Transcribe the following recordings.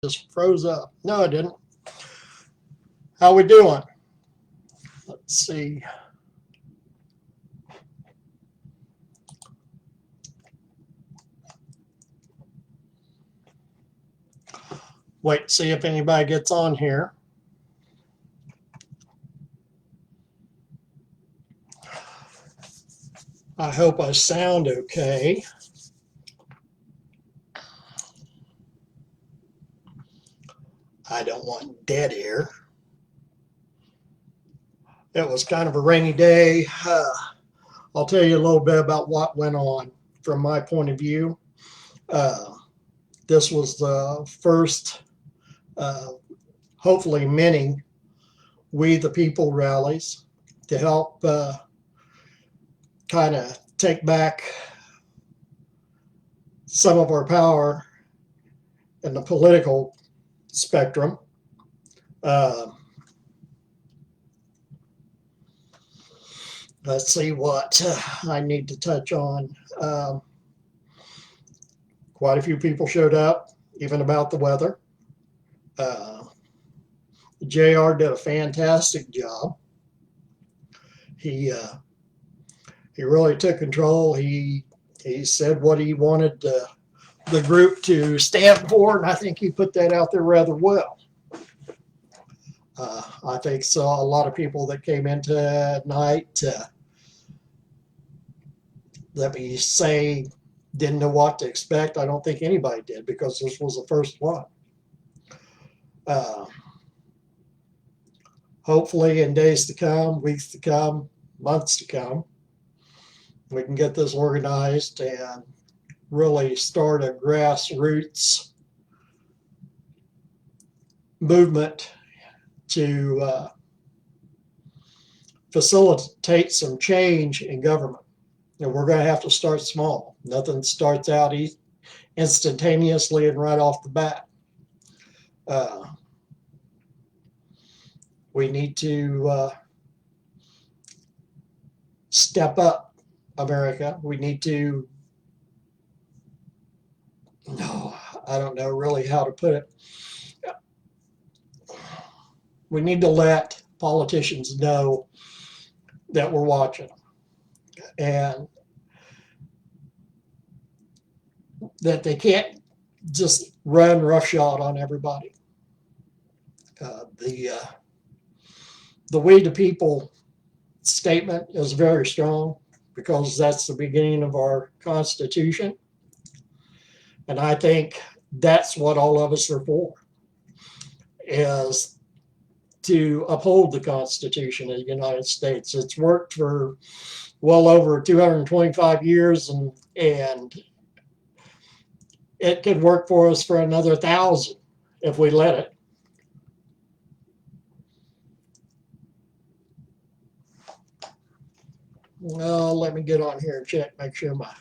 Just froze up. No, it didn't. How we doing? Let's see. Wait, see if anybody gets on here. I hope I sound okay. I don't want dead air. It was kind of a rainy day. I'll tell you a little bit about what went on from my point of view. Uh, this was the first, uh, hopefully, many We the People rallies to help kind of take back some of our power in the political spectrum. Uh, let's see what I need to touch on. Quite a few people showed up, even about the weather. JR did a fantastic job. He really took control. He said what he wanted the group to stand for, and I think he put that out there rather well. I think saw a lot of people that came in tonight, let me say, didn't know what to expect. I don't think anybody did because this was the first one. Hopefully in days to come, weeks to come, months to come, we can get this organized and really start a grassroots movement to facilitate some change in government. And we're going to have to start small. Nothing starts out instantaneously and right off the bat. We need to step up, America. We need to, no, I don't know really how to put it. We need to let politicians know that we're watching and that they can't just run roughshod on everybody. The We the People statement is very strong because that's the beginning of our Constitution. And I think that's what all of us are for, is to uphold the Constitution of the United States. It's worked for well over 225 years, and it could work for us for another 1,000 if we let it. Well, let me get on here and check, make sure my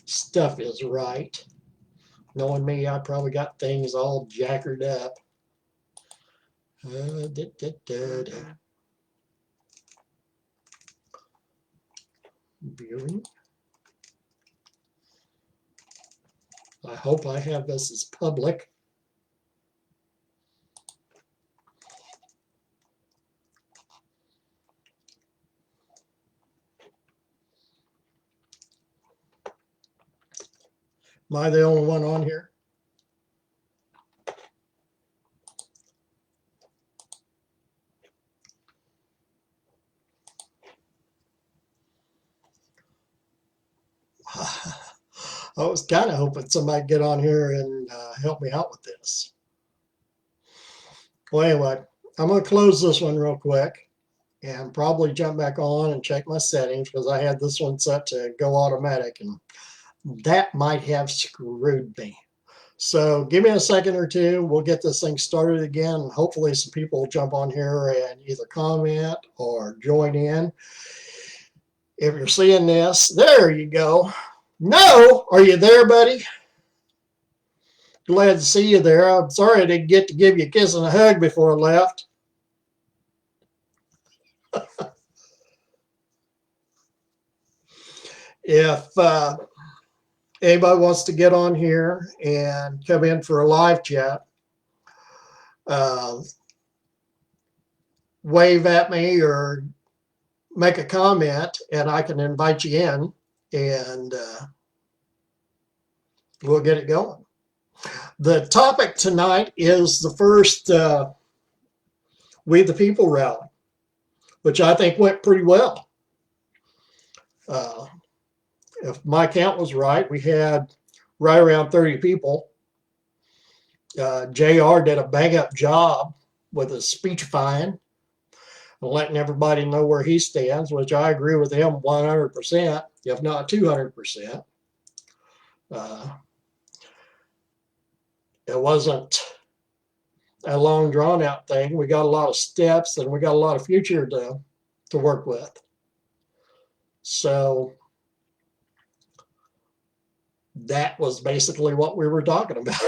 stuff is right. Knowing me, I probably got things all jackered up. Viewing. I hope I have this as public. Am I the only one on here? I was kind of hoping somebody'd get on here and help me out with this. Well, anyway, I'm going to close this one real quick and probably jump back on and check my settings because I had this one set to go automatic, and that might have screwed me. So give me a second or two. We'll get this thing started again. Hopefully some people will jump on here and either comment or join in. If you're seeing this, there you go. No, are you there, buddy? Glad to see you there. I'm sorry I didn't get to give you a kiss and a hug before I left. anybody wants to get on here and come in for a live chat, wave at me or make a comment, and I can invite you in, and we'll get it going. The topic tonight is the first We the People rally, which I think went pretty well. If my count was right, we had right around 30 people. JR did a bang-up job with his speechifying and letting everybody know where he stands, which I agree with him 100%, if not 200%. It wasn't a long drawn-out thing. We got a lot of steps, and we got a lot of future to work with. So that was basically what we were talking about.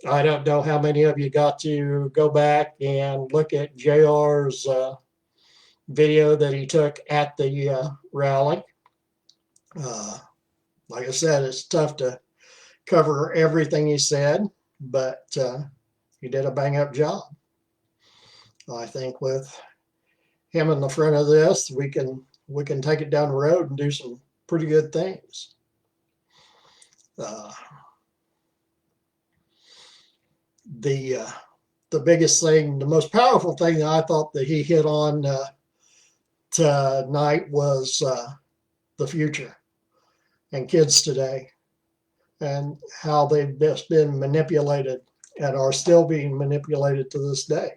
I don't know how many of you got to go back and look at JR's video that he took at the rally. Like I said, it's tough to cover everything he said, but he did a bang-up job. I think with him in the front of this, we can take it down the road and do some pretty good things. The biggest thing, the most powerful thing that I thought that he hit on tonight was the future and kids today, and how they've just been manipulated and are still being manipulated to this day.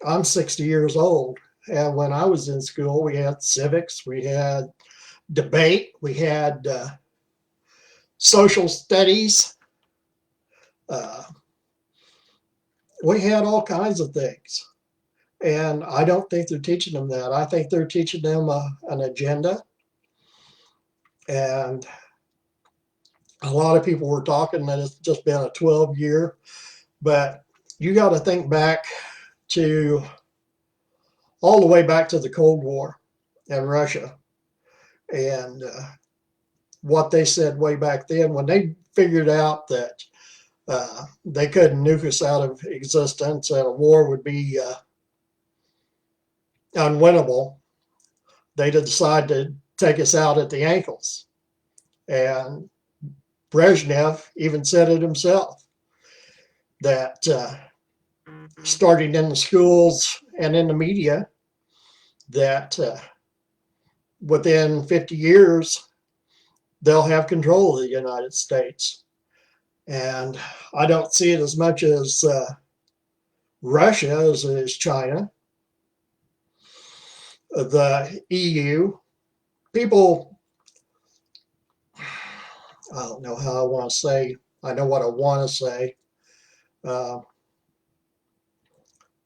I'm 60 years old, and when I was in school, we had civics, we had debate, we had social studies. We had all kinds of things, and I don't think they're teaching them that. I think they're teaching them an agenda, and a lot of people were talking that it's just been a 12-year, but you got to think back to all the way back to the Cold War and Russia, and what they said way back then when they figured out that they couldn't nuke us out of existence and a war would be unwinnable. They decided to take us out at the ankles. And Brezhnev even said it himself, that starting in the schools and in the media, that within 50 years, they'll have control of the United States. And I don't see it as much as Russia as China, the EU. People, I don't know how I want to say, I know what I want to say.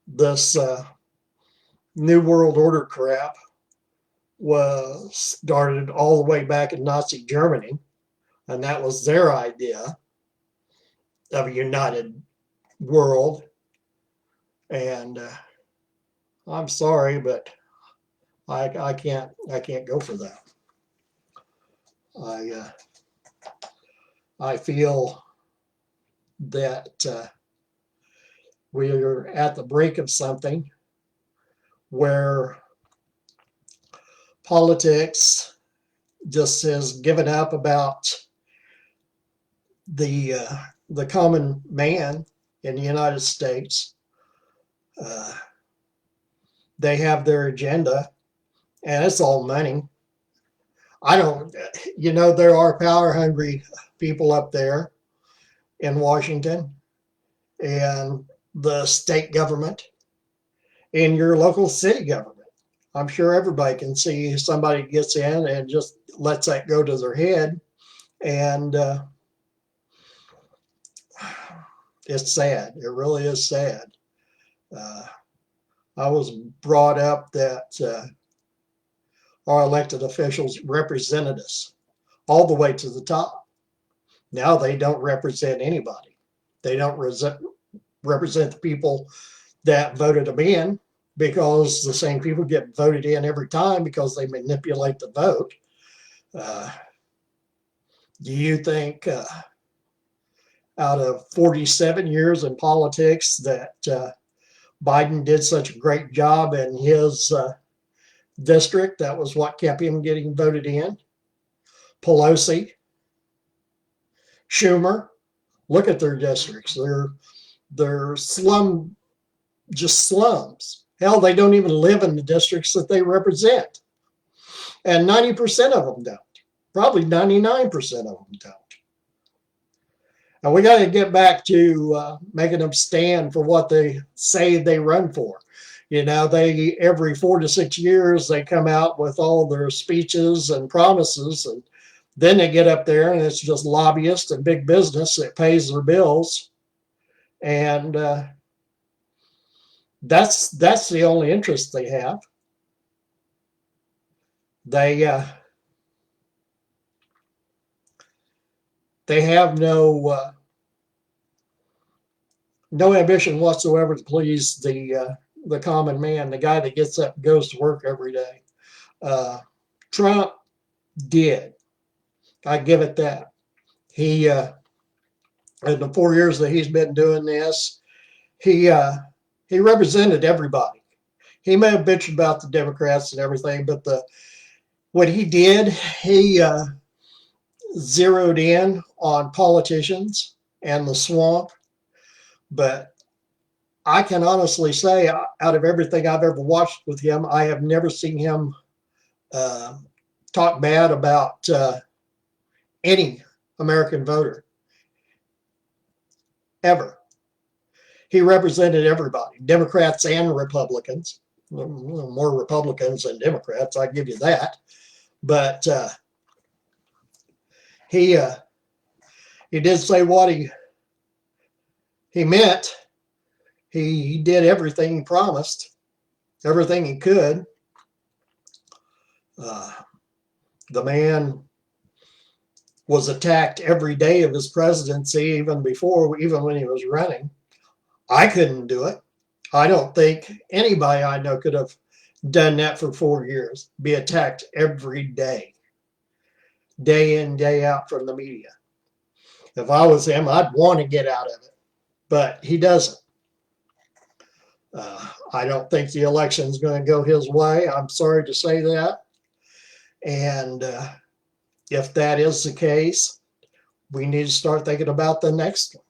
This New World Order crap was started all the way back in Nazi Germany, and that was their idea of a united world. And I'm sorry, but I can't go for that. I feel that we are at the brink of something where politics just has given up about the common man in the United States. They have their agenda, and it's all money. There are power-hungry people up there in Washington and the state government and your local city government. I'm sure everybody can see somebody gets in and just lets that go to their head, and it's sad. It really is sad. I was brought up that our elected officials represented us all the way to the top. Now they don't represent anybody. They don't represent the people that voted them in, because the same people get voted in every time because they manipulate the vote. Do you think out of 47 years in politics that Biden did such a great job in his district? That was what kept him getting voted in. Pelosi, Schumer, look at their districts. They're just slums. Hell, they don't even live in the districts that they represent. And 90% of them don't. Probably 99% of them don't. And we got to get back to making them stand for what they say they run for. You know, they every 4 to 6 years, they come out with all their speeches and promises, and then they get up there and it's just lobbyists and big business that pays their bills. And that's the only interest they have. They have no ambition whatsoever to please the common man, the guy that gets up and goes to work every day. Trump did. I give it that. He in the 4 years that he's been doing this, he represented everybody. He may have bitched about the Democrats and everything, but what he did, he zeroed in on politicians and the swamp. But I can honestly say, out of everything I've ever watched with him, I have never seen him talk bad about any American voter, ever. He represented everybody, Democrats and Republicans. More Republicans than Democrats, I give you that. But he did say what he meant. He did everything he promised, everything he could. The man was attacked every day of his presidency, even when he was running. I couldn't do it. I don't think anybody I know could have done that for 4 years, be attacked every day in, day out from the media. If I was him, I'd want to get out of it, but he doesn't. I don't think the election is going to go his way. I'm sorry to say that. And if that is the case, we need to start thinking about the next one.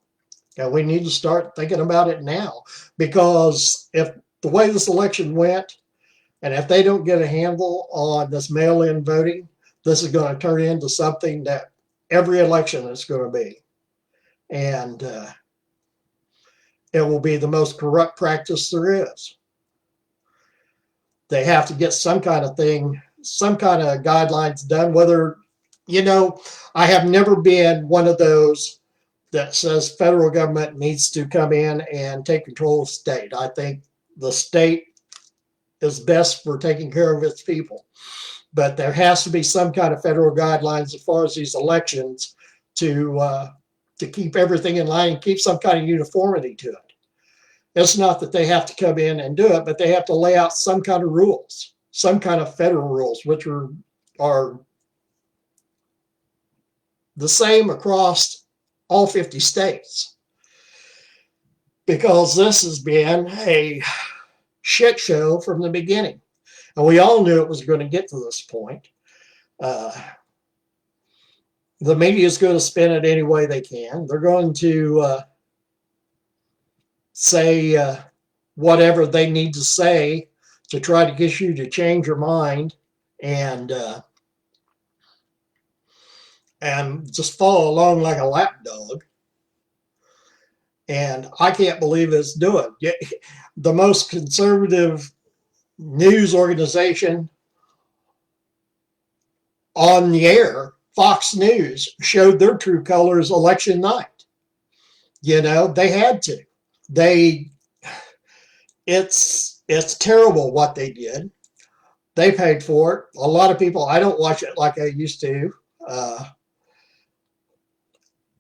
And we need to start thinking about it now, because if the way this election went, and if they don't get a handle on this mail-in voting, this is going to turn into something that every election is going to be. And it will be the most corrupt practice there is. They have to get some kind of thing, some kind of guidelines done, whether, I have never been one of those that says federal government needs to come in and take control of the state. I think the state is best for taking care of its people. But there has to be some kind of federal guidelines as far as these elections to keep everything in line and keep some kind of uniformity to it. It's not that they have to come in and do it, but they have to lay out some kind of rules, some kind of federal rules, which are the same across all 50 states. Because this has been a shit show from the beginning. And we all knew it was going to get to this point. The media is going to spin it any way they can. They're going to say whatever they need to say to try to get you to change your mind and just follow along like a lapdog. And I can't believe it's doing. The most conservative news organization on the air, Fox News, showed their true colors election night. They had to. It's terrible what they did. They paid for it. A lot of people, I don't watch it like I used to.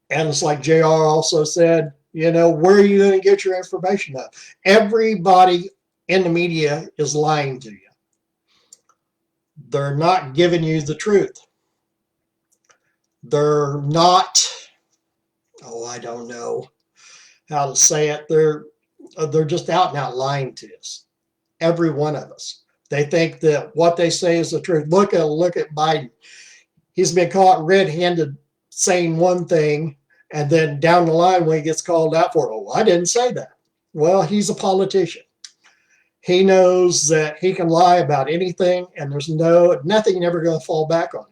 And it's like JR also said, where are you going to get your information up? Everybody in the media is lying to you. They're not giving you the truth. They're not, I don't know how to say it. They're just out and out lying to us. Every one of us. They think that what they say is the truth. Look at Biden. He's been caught red-handed saying one thing, and then down the line when he gets called out for it, I didn't say that. Well, he's a politician. He knows that he can lie about anything, and there's nothing ever going to fall back on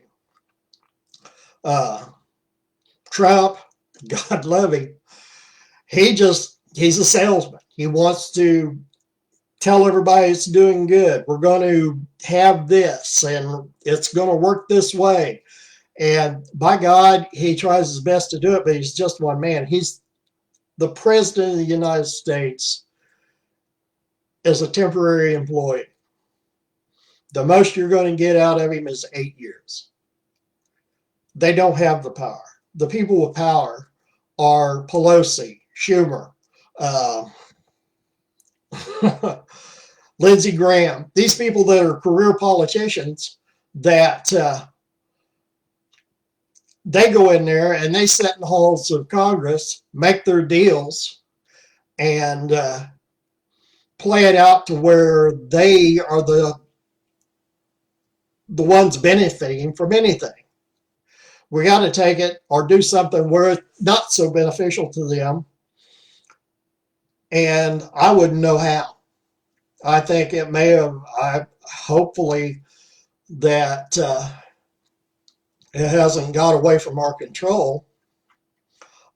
him. Trump, God love him, he's a salesman. He wants to tell everybody it's doing good. We're going to have this, and it's going to work this way. And by God, he tries his best to do it, but he's just one man. He's the president of the United States is a temporary employee. The most you're going to get out of him is 8 years. They don't have the power. The people with power are Pelosi, Schumer, Lindsey Graham. These people that are career politicians that they go in there and they sit in the halls of Congress, make their deals, and play it out to where they are the ones benefiting from anything. We got to take it or do something where it's not so beneficial to them, and I wouldn't know how. I think it may have, hopefully that it hasn't got away from our control.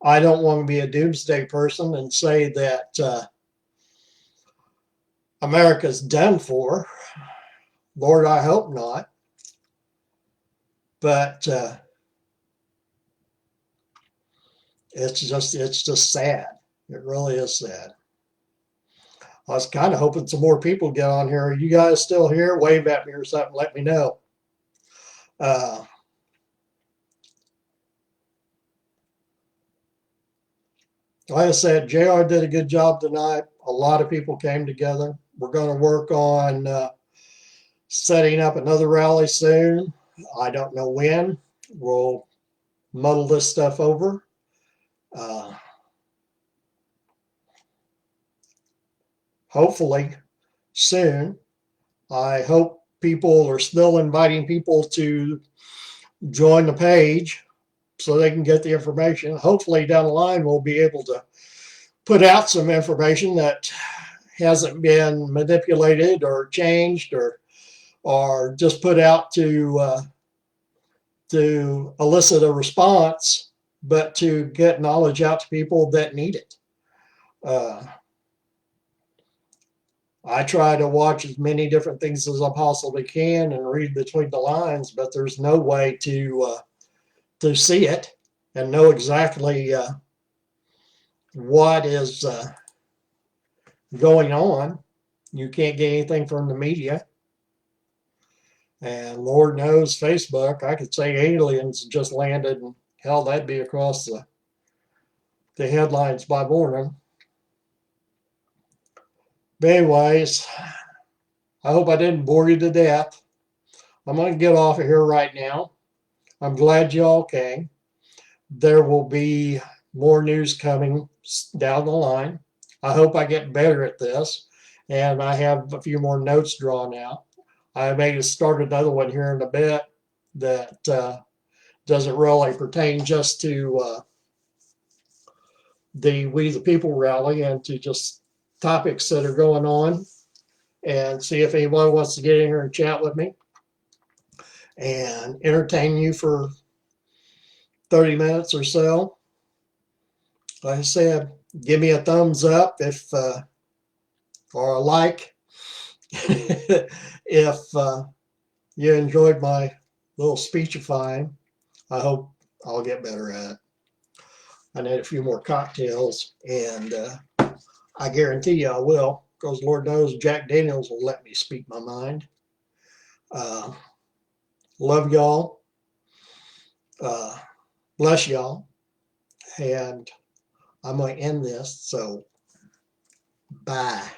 I don't want to be a doomsday person and say that America's done for. Lord, I hope not. But it's just sad. It really is sad. I was kind of hoping some more people get on here. Are you guys still here? Wave at me or something. Let me know. Like I said, JR did a good job tonight. A lot of people came together. We're going to work on setting up another rally soon. I don't know when. We'll muddle this stuff over. Hopefully soon. I hope people are still inviting people to join the page so they can get the information. Hopefully down the line we'll be able to put out some information that hasn't been manipulated or changed or just put out to elicit a response, but to get knowledge out to people that need it. I try to watch as many different things as I possibly can and read between the lines, but there's no way to see it and know exactly what is going on. You can't get anything from the media. And Lord knows Facebook, I could say aliens just landed, and hell, that'd be across the headlines by morning. But anyways, I hope I didn't bore you to death. I'm going to get off of here right now. I'm glad you all came. There will be more news coming down the line. I hope I get better at this, and I have a few more notes drawn out. I may start another one here in a bit that doesn't really pertain just to the We the People rally and to just topics that are going on, and see if anyone wants to get in here and chat with me and entertain you for 30 minutes or so. Like I said, give me a thumbs up if or a like if you enjoyed my little speechifying. I hope I'll get better at it. I need a few more cocktails, and I guarantee you I will, because Lord knows Jack Daniels will let me speak my mind. Love y'all. Bless y'all. And I'm going to end this, so bye.